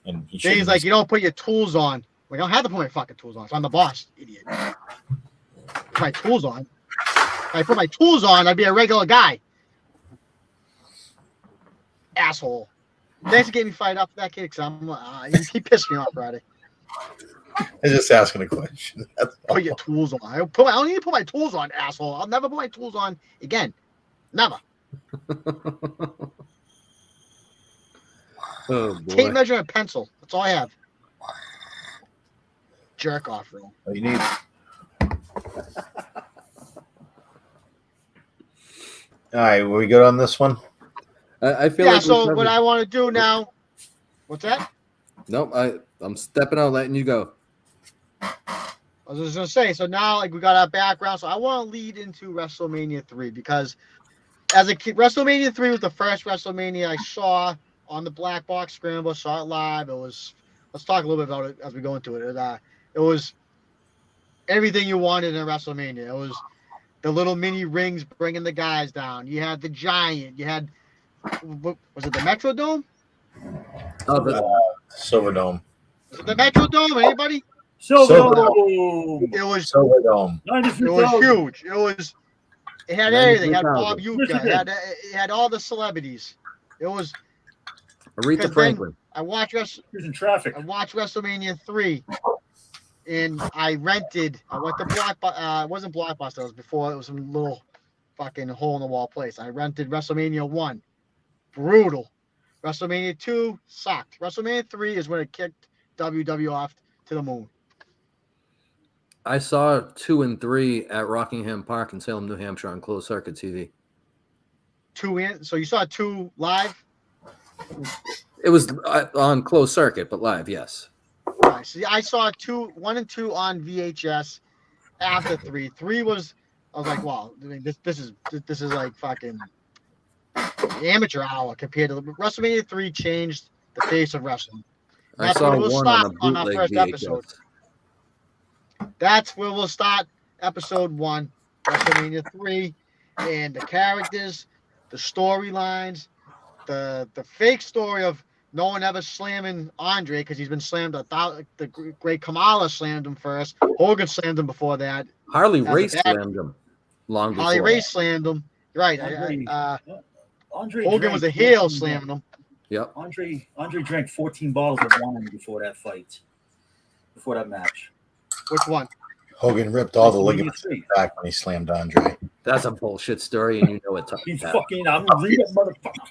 And he Then he's shouldn't like, you don't put your tools on. Like, I don't have to put my fucking tools on. So I'm the boss, idiot. Put my tools on. If I put my tools on, I'd be a regular guy. Asshole. Thanks for getting me fired up for that kid, because he pissed me off Friday. I'm just asking a question. That's all. Put your tools on. I don't need to put my tools on, asshole. I'll never put my tools on again. Never. Oh Tape boy. measure and pencil. That's all I have. Jerk off room. All you need. All right, were we good on this one? I feel Yeah, like so what I want to do now. What's that? Nope, I'm stepping out, letting you go. I was just gonna say, so now like we got our background, so I want to lead into WrestleMania 3 because as a kid, WrestleMania 3 was the first WrestleMania I saw on the Black Box Scramble, saw it live. It was, let's talk a little bit about it as we go into it. It was everything you wanted in WrestleMania. It was the little mini rings bringing the guys down. You had the Giant. You had, what, was it the Metrodome? Oh, but Silverdome. Was it the Metrodome? Anybody? Silverdome. It was. Silverdome. It was huge. It had everything. It had Bob 93,000. Uecker. It had all the celebrities. It was. Aretha then Franklin. I watched He's in traffic. WrestleMania 3, and I went to Blockbuster. It wasn't Blockbuster. It was before. It was some little fucking hole in the wall place. I rented WrestleMania 1. Brutal. WrestleMania 2 sucked. WrestleMania 3 is when it kicked WW off to the moon. I saw 2 and 3 at Rockingham Park in Salem, New Hampshire on closed circuit TV. 2 in. So you saw 2 live? It was on closed circuit, but live, yes. Right. So I saw 1 and 2 on VHS after 3. 3 was, I was like, wow, I mean, this is like fucking amateur hour compared to WrestleMania 3 changed the face of wrestling. I That's saw where we'll one on stop a on our bootleg first VHS. episode. That's where we'll start episode 1, WrestleMania 3, and the characters, the storylines, the fake story of no one ever slamming Andre because he's been slammed the great Kamala slammed him first. Hogan slammed him before that. Harley As a Race bad- slammed him long before. Holly Race slammed him. Right. Andre Hogan drank was a heel 14 slamming him. Yep. Andre drank 14 bottles of wine before that fight, before that match. Which one? Hogan ripped all the WrestleMania ligaments 3. back when he slammed Andre. That's a bullshit story, and you know it. He's Pat. fucking. I'm gonna read that motherfucker.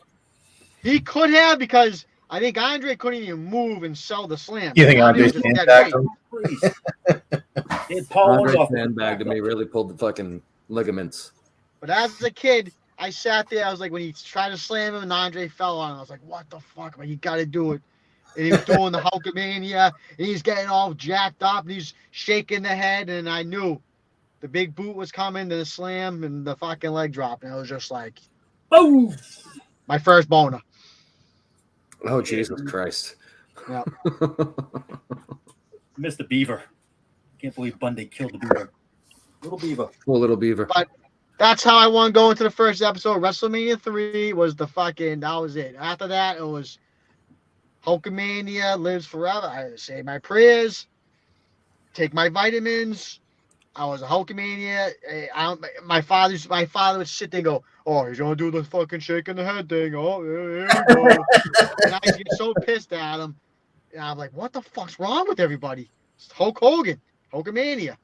He could have because I think Andre couldn't even move and sell the slam. You think Andre Andre was just dead sandbagged weight. him? Please. He had Paul Andre off. sandbagged him. He really pulled the fucking ligaments. But as a kid, I sat there. I was like, when he tried to slam him and Andre fell on him, I was like, what the fuck, man? You got to do it. And he was doing the Hulkamania, and he's getting all jacked up, and he's shaking the head, and I knew the big boot was coming, the slam, and the fucking leg drop, and it was just like, Boom. my first boner. Oh, Jesus Christ. Yeah. Mr. Beaver. Can't believe Bundy killed the Beaver. Little Beaver. Poor little beaver. But that's how I want to go into the first episode. WrestleMania 3 was that was it. After that, it was Hulkamania lives forever. I say my prayers. take my vitamins. I was a Hulkamania. My father would sit there and go, "Oh, he's gonna do the fucking shaking the head thing. Oh, here we go." And I used to get so pissed at him. And I'm like, "What the fuck's wrong with everybody?" It's Hulk Hogan, Hulkamania.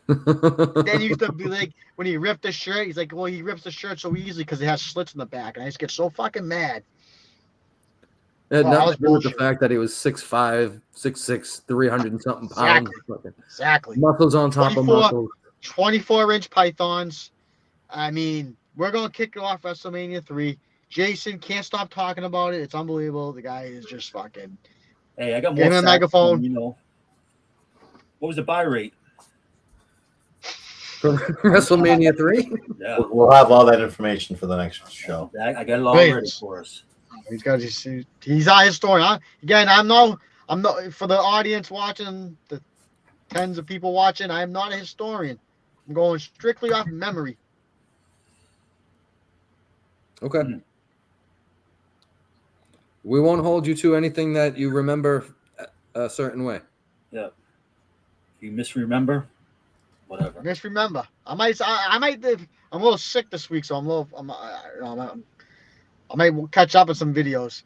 Then he used to be like, when he ripped the shirt, he's like, "Well, he rips the shirt so easily because it has slits in the back," and I used to get so fucking mad. It had Oh, that nothing was to do with the bullshit. fact that he was 6'5", 6'6", 300 and something pounds. Exactly. Muscles on top of muscles. 24-inch pythons. I mean, we're going to kick it off WrestleMania 3. Jason can't stop talking about it. It's unbelievable. The guy is just fucking. Hey, I got Give more him a facts megaphone. than, what was the buy rate? For WrestleMania 3? Yeah, We'll have all that information for the next show. I got it all Wait. ready for us. He's our historian. Again, I'm not for the audience watching, the tens of people watching. I am not a historian. I'm going strictly off memory. Okay. We won't hold you to anything that you remember a certain way. Yeah. If you misremember, whatever. Misremember. I might. I'm a little sick this week, so I might catch up on some videos.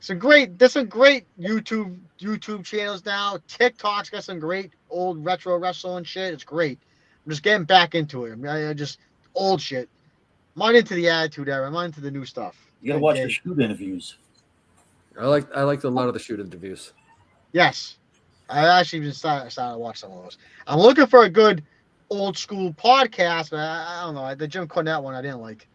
There's some great YouTube channels now. TikTok's got some great old retro wrestling shit. It's great. I'm just getting back into it. I just old shit. I'm not into the Attitude Era. I'm not into the new stuff. You gotta watch the shoot interviews. I liked a lot of the shoot interviews. Yes, I actually even started to watch some of those. I'm looking for a good old school podcast, but I don't know. The Jim Cornette one I didn't like.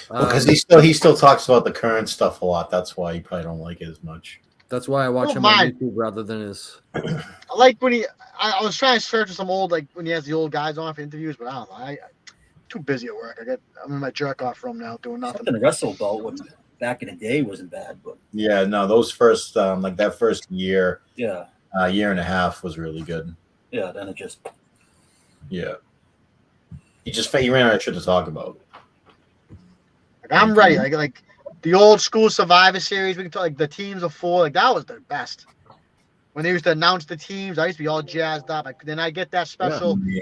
Because he still talks about the current stuff a lot. That's why you probably don't like it as much. That's why I watch him on YouTube rather than his. I like when I was trying to search for some old, like when he has the old guys on for interviews, but I don't know. I'm too busy at work. I'm in my jerk off room now doing nothing. Something to wrestle about when back in the day wasn't bad, but yeah, no, those first like that first year, year and a half was really good. Yeah, then it just he ran out of shit to talk about. Like, I'm ready. Like the old school Survivor Series. We can talk like the teams of 4. Like that was the best. When they used to announce the teams, I used to be all jazzed up. Then I get that special. Yeah,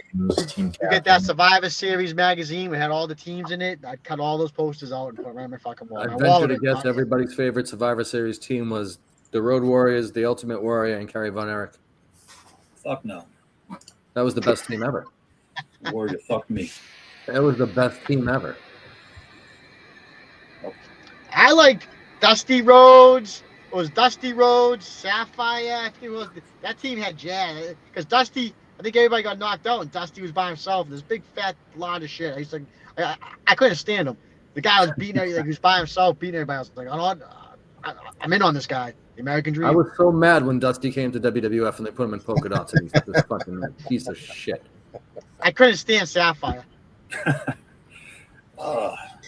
you get that Survivor Series magazine. We had all the teams in it. I'd cut all those posters out and put around my fucking wall. I venture to guess everybody's favorite Survivor Series team was the Road Warriors, the Ultimate Warrior, and Kerry Von Erich. Fuck no. That was the best team ever. Warrior, fuck me. That was the best team ever. I liked Dusty Rhodes. It was Dusty Rhodes, Sapphire. I think it was that team had jazz because Dusty. I think everybody got knocked out and Dusty was by himself. This big fat lot of shit. I couldn't stand him. The guy was beating everybody. Like he was by himself, beating everybody. I was like, I'm in on this guy. The American Dream. I was so mad when Dusty came to WWF and they put him in polka dots and he's this fucking piece of shit. I couldn't stand Sapphire.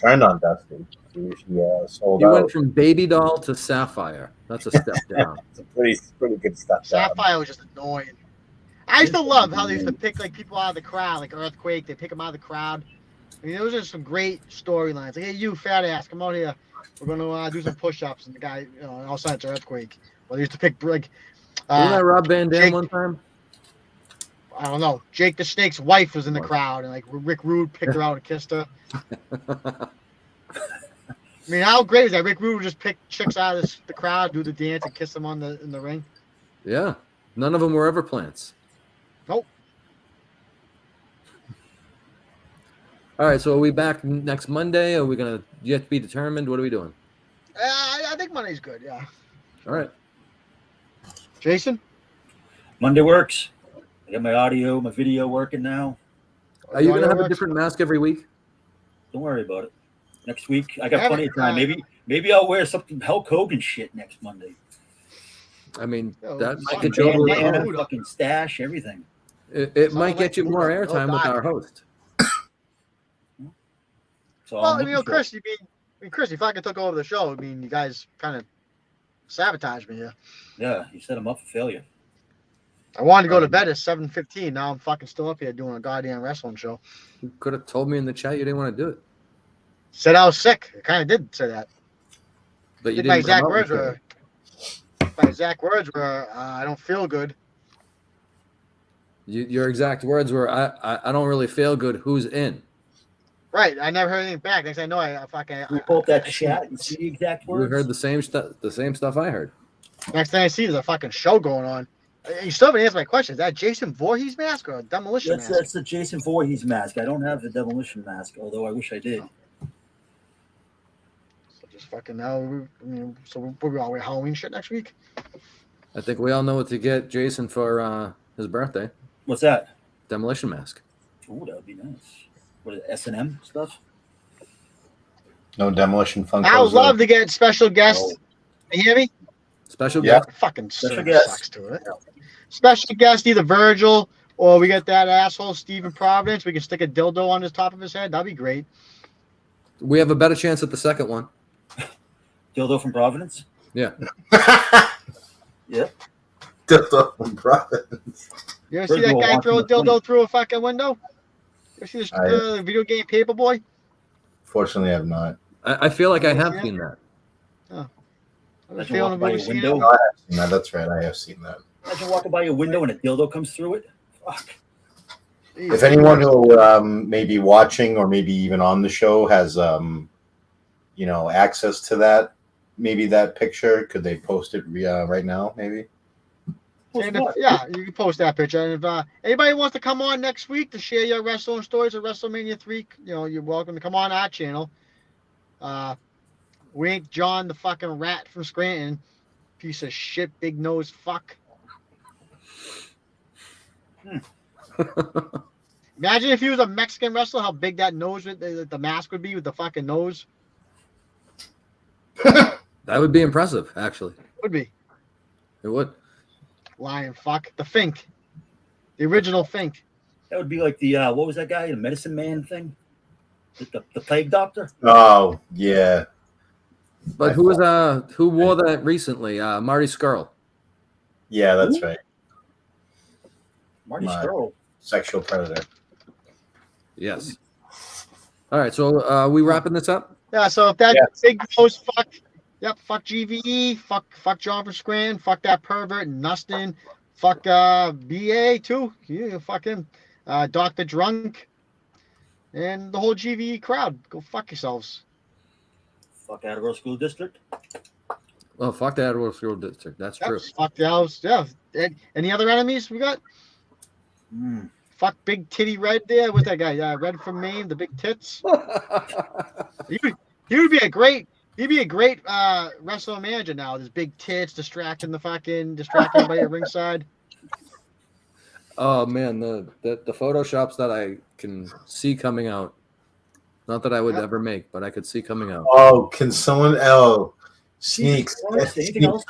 Turned on Dusty. He sold He out. went from baby doll to Sapphire. That's a step down. It's a pretty good step down. Sapphire was just annoying. I used to love how they used to pick like people out of the crowd, like Earthquake. They pick them out of the crowd. I mean, those are some great storylines. Like, hey, you fat ass, come out here. We're gonna do some push-ups, and the guy, all of a sudden it's Earthquake. Well, they used to pick like. Wasn't that Rob Van Dam one time? I don't know. Jake the Snake's wife was in the crowd, and like Rick Rude picked her out and kissed her. I mean, how great is that? Rick Rude would just pick chicks out of the crowd, do the dance, and kiss them in the ring. Yeah, none of them were ever plants. Nope. All right, so are we back next Monday? Are we gonna yet to be determined? What are we doing? I think Monday's good. Yeah. All right. Jason. Monday works. I got my audio, my video working now. Are you gonna have a different mask every week? Don't worry about it. Next week, I got plenty of time. Maybe I'll wear something Hulk Hogan shit next Monday. I mean, that might Fucking get you over bandana, fucking stash, everything. It might get you more airtime with our host. So well, Chris, Chris, if I could took over the show, I mean, you guys kind of sabotaged me here. Yeah, you set him up for failure. I wanted to go to bed at 7:15. Now I'm fucking still up here doing a goddamn wrestling show. You could have told me in the chat you didn't want to do it. Said I was sick. I kind of did say that. But you My didn't. exact words were, My exact words were, "I don't feel good." Your exact words were, I don't really feel good. Who's in? Right. I never heard anything back. Next thing I know, I fucking. We pull up that I chat and see the exact You words. heard the same stuff. The same stuff I heard. Next thing I see, there's a fucking show going on. You still haven't answered my question. Is that Jason Voorhees mask or a demolition mask? That's the Jason Voorhees mask. I don't have the demolition mask, although I wish I did. So just fucking now. I mean, so we're all wear Halloween shit next week. I think we all know what to get Jason for his birthday. What's that? Demolition mask. Oh, that would be nice. What is it, S&M stuff? No demolition Funkos. I would love to get special guests. Oh. You hear me? Special Yeah. guest. Fucking Special sucks guest. to it. Special guest, either Virgil or we get that asshole Stephen Providence. We can stick a dildo on his top of his head. That'd be great. We have a better chance at the second one. Dildo from Providence? Yeah. Yep. Dildo from Providence. You ever see that Virgil guy wants throw a him to dildo through a fucking window? You ever see this video game Paperboy? Fortunately, I have not. I feel like I have Yeah. seen that. I was Imagine feeling walking by we've a seen window. it. No, I have seen that. That's right. I have seen that. Imagine walking by a window and a dildo comes through it. Fuck. If anyone who may be watching or maybe even on the show has, access to that, maybe that picture, could they post it right now? Maybe. And if, yeah, you can post that picture. And if anybody wants to come on next week to share your wrestling stories of WrestleMania 3, you're welcome to come on our channel. We ain't John the fucking rat from Scranton. Piece of shit, big nose fuck. Imagine if he was a Mexican wrestler, how big that nose, the mask would be with the fucking nose. That would be impressive, actually. Would be. It would. Lion fuck. The Fink. The original Fink. That would be like the, what was that guy? The medicine man thing? The plague doctor? Oh yeah. But who wore that recently? Marty Skrull. Yeah, that's right. Marty My- Skrull. Sexual predator. Yes. All right, so we wrapping this up? Yeah, so if that Yes. big nose fuck, yep, fuck GVE, fuck John from Scranton, fuck that pervert Nustin, fuck BA too. You fuck him. Dr. Drunk. And the whole GVE crowd. Go fuck yourselves. Fuck Attleboro School District. Oh, fuck the Attleboro School District. That's Yep, true. fuck the house. Yeah. Any other enemies we got? Mm. Fuck Big Titty Red there. What's that guy? Red from Maine, the big tits. He would be a great wrestler manager now. There's big tits distracting everybody at ringside. Oh man, the photoshops that I can see coming out. Not that I would Yep. ever make, but I could see coming out. Oh, can someone sneaks Anything else?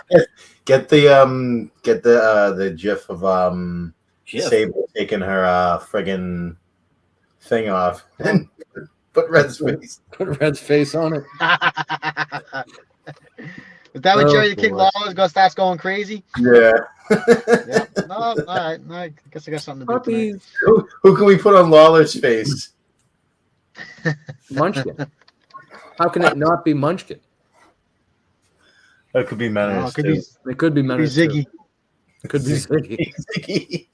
get the gif of Jeff. Sable taking her friggin' thing off and put Red's face. Put Red's face on it. Is that when Oh, Jerry the King boy. Lawler starts going crazy? Yeah. Yeah. No, all right. I guess I got something to do tonight. Puppies. Who can we put on Lawler's face? Munchkin. How can it not be Munchkin? That could be No, Menace it could too. be, It could be Menace. too. Ziggy. It could be Ziggy. Ziggy.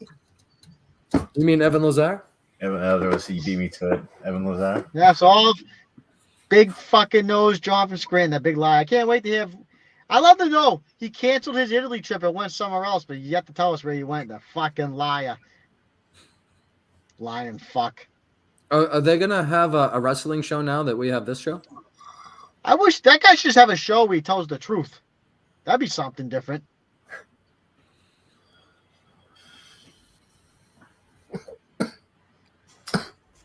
You mean Evan Lazar? He beat me to it. Evan Lazar. Yeah, so all of big fucking nose John from Scranton, that big lie. I can't wait to hear. I love to know he canceled his Italy trip and went somewhere else, but you have to tell us where he went. The fucking liar. Lying fuck. Are they gonna have a wrestling show now that we have this show? I wish that guy should just have a show where he tells the truth. That'd be something different.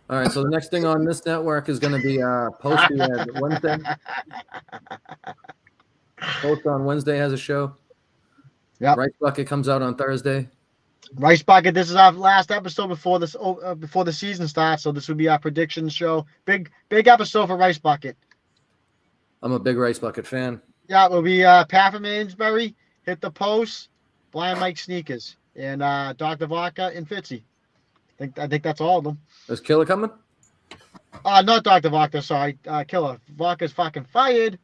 All right, so the next thing on this network is going to be Post Wednesday. Post on Wednesday has a show. Yep. Rice Bucket comes out on Thursday. Rice Bucket, this is our last episode before the season starts, so this would be our prediction show. Big episode for Rice Bucket. I'm a big Rice Bucket fan. Yeah, it will be Pat from Amesbury, Hit the Post, Blind Mike Sneakers, and Dr. Vodka and Fitzy. I think that's all of them. Is Killer coming? Not Dr. Vodka, sorry. Killer. Vodka's fucking fired.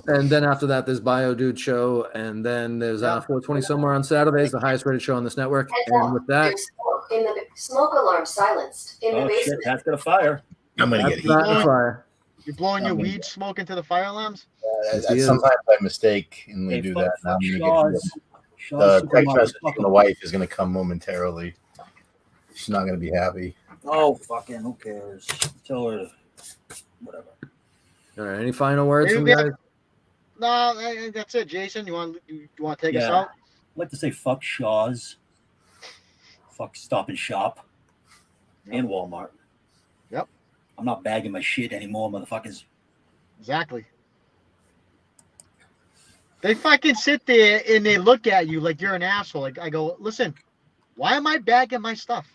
And then after that, there's Bio Dude Show, and then there's 420 somewhere on Saturdays, the highest rated show on this network. And with that, There's smoke in the smoke alarm silenced in the Oh shit, basement. Pat's got a fire. I'm gonna that's get heat. that and fire. You're blowing your I mean- weed smoke into the fire alarms? Yes, he is. Sometimes I mistakenly Hey, do fuck- that. Now fuck I'm gonna Shaw's- get Shaw's the text supermarket. message Fuck from the 'em. wife is gonna come momentarily. She's not gonna be happy. Oh, fucking, who cares? Tell her, whatever. All right. Any final words Maybe from we you have- guys? No, I think that's it. Jason, you want to take us Yeah. out? I'd like to say fuck Shaw's, fuck Stop and Shop, and Walmart. Yep. I'm not bagging my shit anymore, motherfuckers. Exactly. They fucking sit there and they look at you like you're an asshole. Like I go, listen, why am I bagging my stuff?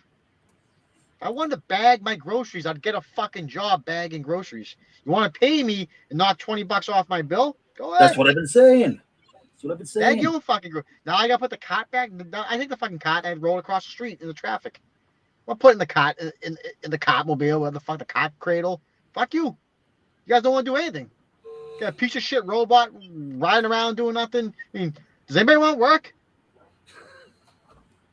If I wanted to bag my groceries, I'd get a fucking job bagging groceries. You want to pay me and knock $20 off my bill? Go ahead. That's what I've been saying. That's what I've been Bag saying. your own fucking groceries. Now I gotta put the cart back. I think the fucking cart I'd roll across the street in the traffic. I'm putting the cart in the cartmobile or the fuck the cart cradle. Fuck you. You guys don't want to do anything. Got a piece of shit robot riding around doing nothing. I mean, does anybody want to work?